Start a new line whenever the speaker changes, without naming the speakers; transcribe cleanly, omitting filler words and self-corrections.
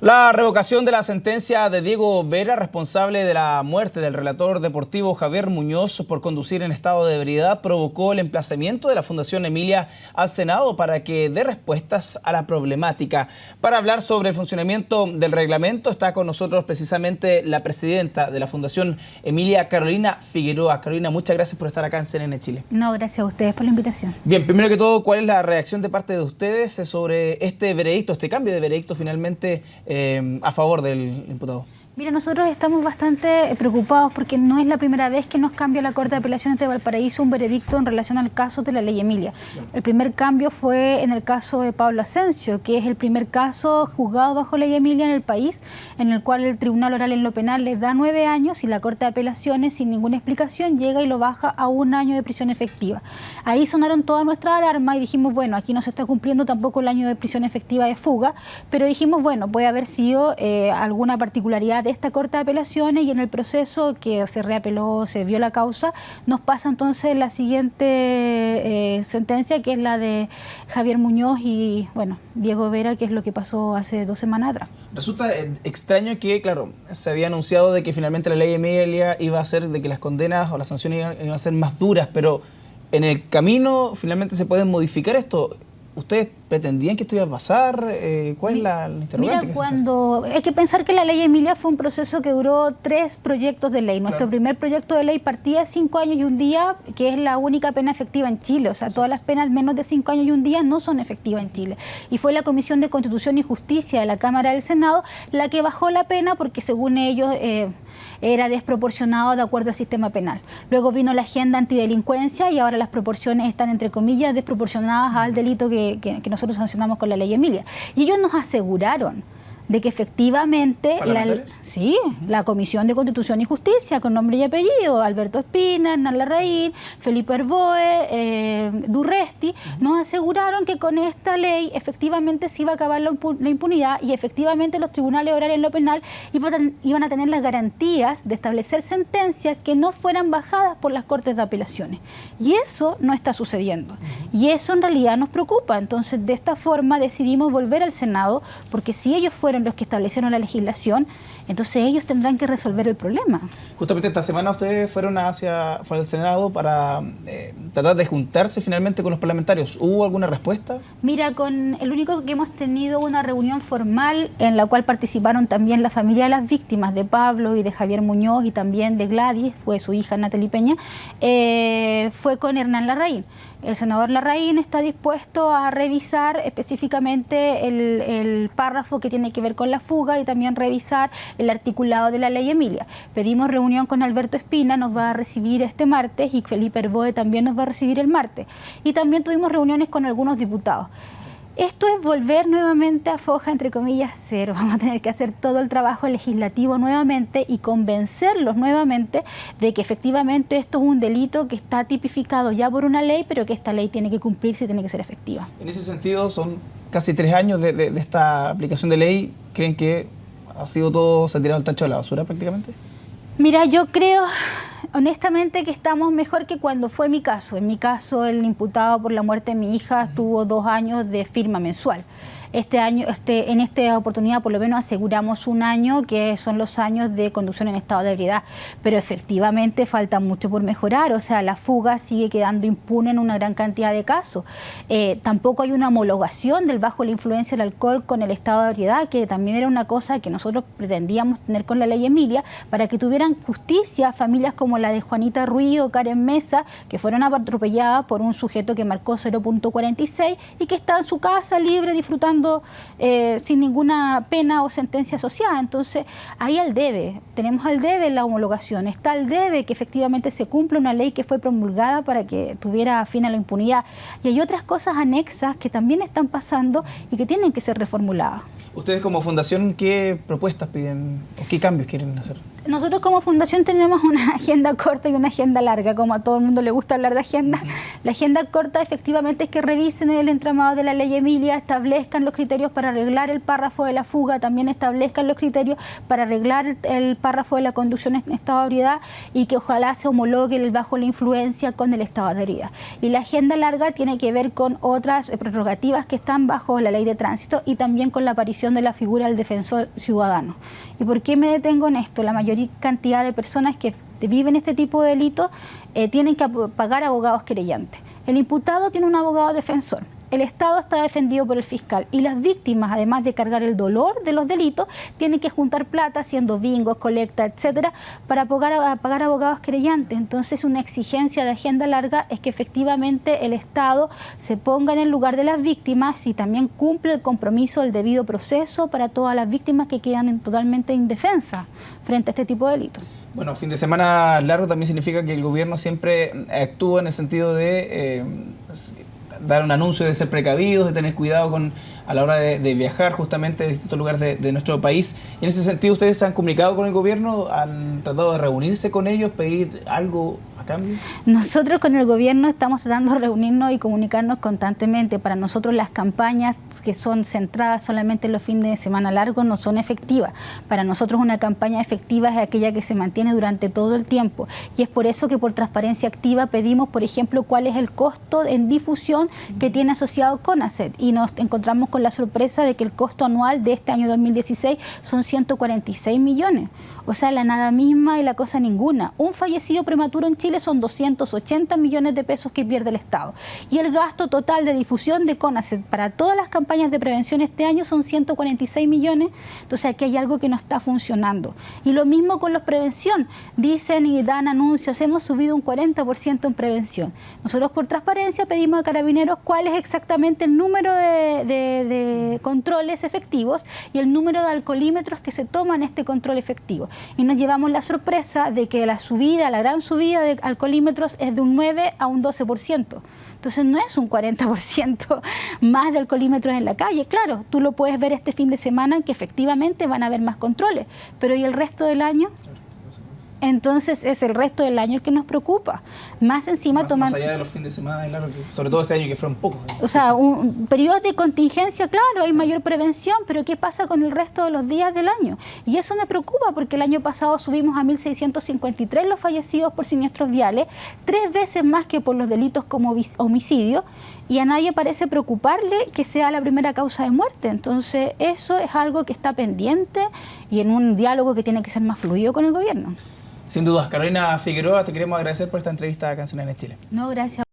La revocación de la sentencia de Diego Vera, responsable de la muerte del relator deportivo Javier Muñoz por conducir en estado de ebriedad, provocó el emplazamiento de la Fundación Emilia al Senado para que dé respuestas a la problemática. Para hablar sobre el funcionamiento del reglamento está con nosotros precisamente la presidenta de la Fundación Emilia, Carolina Figueroa. Carolina, muchas gracias por estar acá en CNN Chile.
No, gracias a ustedes por la invitación.
Bien, primero que todo, ¿cuál es la reacción de parte de ustedes sobre este veredicto, este cambio de veredicto finalmente a favor del imputado?
Mira, nosotros estamos bastante preocupados porque no es la primera vez que nos cambia la Corte de Apelaciones de Valparaíso un veredicto en relación al caso de la ley Emilia. El primer cambio fue en el caso de Pablo Asensio, que es el primer caso juzgado bajo ley Emilia en el país, en el cual el Tribunal Oral en lo Penal les da 9 años y la Corte de Apelaciones, sin ninguna explicación, llega y lo baja a 1 año de prisión efectiva. Ahí sonaron todas nuestras alarmas y dijimos, bueno, aquí no se está cumpliendo tampoco el año de prisión efectiva de fuga, pero dijimos, bueno, puede haber sido alguna particularidad de esta Corte de Apelaciones, y en el proceso que se reapeló, se vio la causa, nos pasa entonces la siguiente sentencia, que es la de Javier Muñoz y, bueno, Diego Vera, que es lo que pasó hace 2 semanas atrás.
Resulta extraño que, claro, se había anunciado de que finalmente la ley Emilia iba a ser de que las condenas o las sanciones iban a ser más duras, pero en el camino finalmente se pueden modificar esto. ¿Ustedes pretendían que esto iba a pasar? ¿Cuál es la interrogante?
Mira, hay que pensar que la ley Emilia fue un proceso que duró 3 proyectos de ley. Nuestro primer proyecto de ley partía 5 años y 1 día, que es la única pena efectiva en Chile. O sea, todas las penas menos de 5 años y 1 día no son efectivas en Chile. Y fue la Comisión de Constitución y Justicia de la Cámara del Senado la que bajó la pena porque, según ellos, era desproporcionado de acuerdo al sistema penal. Luego vino la agenda antidelincuencia y ahora las proporciones están, entre comillas, desproporcionadas al delito que nosotros sancionamos con la ley Emilia. Y ellos nos aseguraron de que efectivamente la Comisión de Constitución y Justicia, con nombre y apellido, Alberto Espina, Hernán Larraín, Felipe Herboe, Durresti, nos aseguraron que con esta ley efectivamente se iba a acabar la impunidad y efectivamente los tribunales orales en lo penal iban a tener las garantías de establecer sentencias que no fueran bajadas por las Cortes de Apelaciones. Y eso no está sucediendo. Y eso en realidad nos preocupa. Entonces, de esta forma decidimos volver al Senado, porque si ellos fueron los que establecieron la legislación, entonces ellos tendrán que resolver el problema.
Justamente esta semana ustedes fueron al Senado para tratar de juntarse finalmente con los parlamentarios. ¿Hubo alguna respuesta?
Mira, con el único que hemos tenido una reunión formal en la cual participaron también la familia de las víctimas, de Pablo y de Javier Muñoz, y también de Gladys, fue su hija Natalie Peña, fue con Hernán Larraín. El senador Larraín está dispuesto a revisar específicamente el párrafo que tiene que ver con la fuga y también revisar el articulado de la ley Emilia. Pedimos reunión con Alberto Espina, nos va a recibir este martes, y Felipe Herboe también nos va a recibir el martes. Y también tuvimos reuniones con algunos diputados. Esto es volver nuevamente a foja, entre comillas, cero. Vamos a tener que hacer todo el trabajo legislativo nuevamente y convencerlos nuevamente de que efectivamente esto es un delito que está tipificado ya por una ley, pero que esta ley tiene que cumplirse y tiene que ser efectiva.
En ese sentido, son casi 3 años de esta aplicación de ley. ¿Creen que ha sido todo, se ha tirado el tacho de la basura prácticamente?
Mira, yo creo honestamente que estamos mejor que cuando fue mi caso. En mi caso, el imputado por la muerte de mi hija tuvo 2 años de firma mensual. En esta oportunidad por lo menos aseguramos 1 año, que son los años de conducción en estado de ebriedad, pero efectivamente falta mucho por mejorar. O sea, la fuga sigue quedando impune en una gran cantidad de casos. Tampoco hay una homologación del bajo la influencia del alcohol con el estado de ebriedad, que también era una cosa que nosotros pretendíamos tener con la ley Emilia, para que tuvieran justicia familias como la de Juanita Ruiz o Karen Mesa, que fueron atropelladas por un sujeto que marcó 0.46 y que está en su casa libre disfrutando sin ninguna pena o sentencia asociada. Entonces, ahí al debe, tenemos al debe la homologación, está al debe que efectivamente se cumpla una ley que fue promulgada para que tuviera fin a la impunidad. Y hay otras cosas anexas que también están pasando y que tienen que ser reformuladas.
Ustedes como fundación, ¿qué propuestas piden o qué cambios quieren hacer?
Nosotros como fundación tenemos una agenda corta y una agenda larga, como a todo el mundo le gusta hablar de agenda. La agenda corta efectivamente es que revisen el entramado de la ley Emilia, establezcan los criterios para arreglar el párrafo de la fuga, también establezcan los criterios para arreglar el párrafo de la conducción en estado de ebriedad y que ojalá se homologue el bajo la influencia con el estado de ebriedad. Y la agenda larga tiene que ver con otras prerrogativas que están bajo la ley de tránsito y también con la aparición de la figura del defensor ciudadano. ¿Y por qué me detengo en esto? La mayor cantidad de personas que viven este tipo de delitos tienen que pagar abogados querellantes. El imputado tiene un abogado defensor. El Estado está defendido por el fiscal y las víctimas, además de cargar el dolor de los delitos, tienen que juntar plata haciendo bingos, colecta, etcétera, para pagar abogados querellantes. Entonces, una exigencia de agenda larga es que efectivamente el Estado se ponga en el lugar de las víctimas y también cumple el compromiso del debido proceso para todas las víctimas que quedan totalmente indefensas frente a este tipo de delitos.
Bueno, fin de semana largo también significa que el gobierno siempre actúa en el sentido de dar un anuncio de ser precavidos, de tener cuidado a la hora de viajar justamente a distintos lugares de nuestro país. Y en ese sentido, ¿ustedes se han comunicado con el gobierno? ¿Han tratado de reunirse con ellos, pedir algo a cambio?
Nosotros con el gobierno estamos tratando de reunirnos y comunicarnos constantemente. Para nosotros las campañas que son centradas solamente en los fines de semana largos no son efectivas. Para nosotros una campaña efectiva es aquella que se mantiene durante todo el tiempo. Y es por eso que por Transparencia Activa pedimos, por ejemplo, cuál es el costo en difusión que tiene asociado CONACET. Y nos encontramos con la sorpresa de que el costo anual de este año 2016 son 146 millones. O sea, la nada misma y la cosa ninguna. Un fallecido prematuro en Chile son 280 millones de pesos que pierde el Estado. Y el gasto total de difusión de CONACET para todas las campañas de prevención este año son 146 millones. Entonces aquí hay algo que no está funcionando. Y lo mismo con la prevención. Dicen y dan anuncios, hemos subido un 40% en prevención. Nosotros por transparencia pedimos a Carabineros cuál es exactamente el número de controles efectivos y el número de alcoholímetros que se toman este control efectivo. Y nos llevamos la sorpresa de que la gran subida de alcoholímetros es de un 9 a un 12%. Entonces no es un 40% más de alcoholímetros en la calle. Claro, tú lo puedes ver este fin de semana que efectivamente van a haber más controles, pero ¿y el resto del año? Entonces es el resto del año el que nos preocupa. Más encima
más allá de los fines de semana, claro, sobre todo este año que fueron pocos.
O sea, periodos de contingencia, claro, hay mayor prevención, pero ¿qué pasa con el resto de los días del año? Y eso me preocupa porque el año pasado subimos a 1.653 los fallecidos por siniestros viales, 3 veces más que por los delitos como homicidio, y a nadie parece preocuparle que sea la primera causa de muerte. Entonces eso es algo que está pendiente y en un diálogo que tiene que ser más fluido con el gobierno.
Sin dudas. Carolina Figueroa, te queremos agradecer por esta entrevista a Canciones Chile.
No, gracias.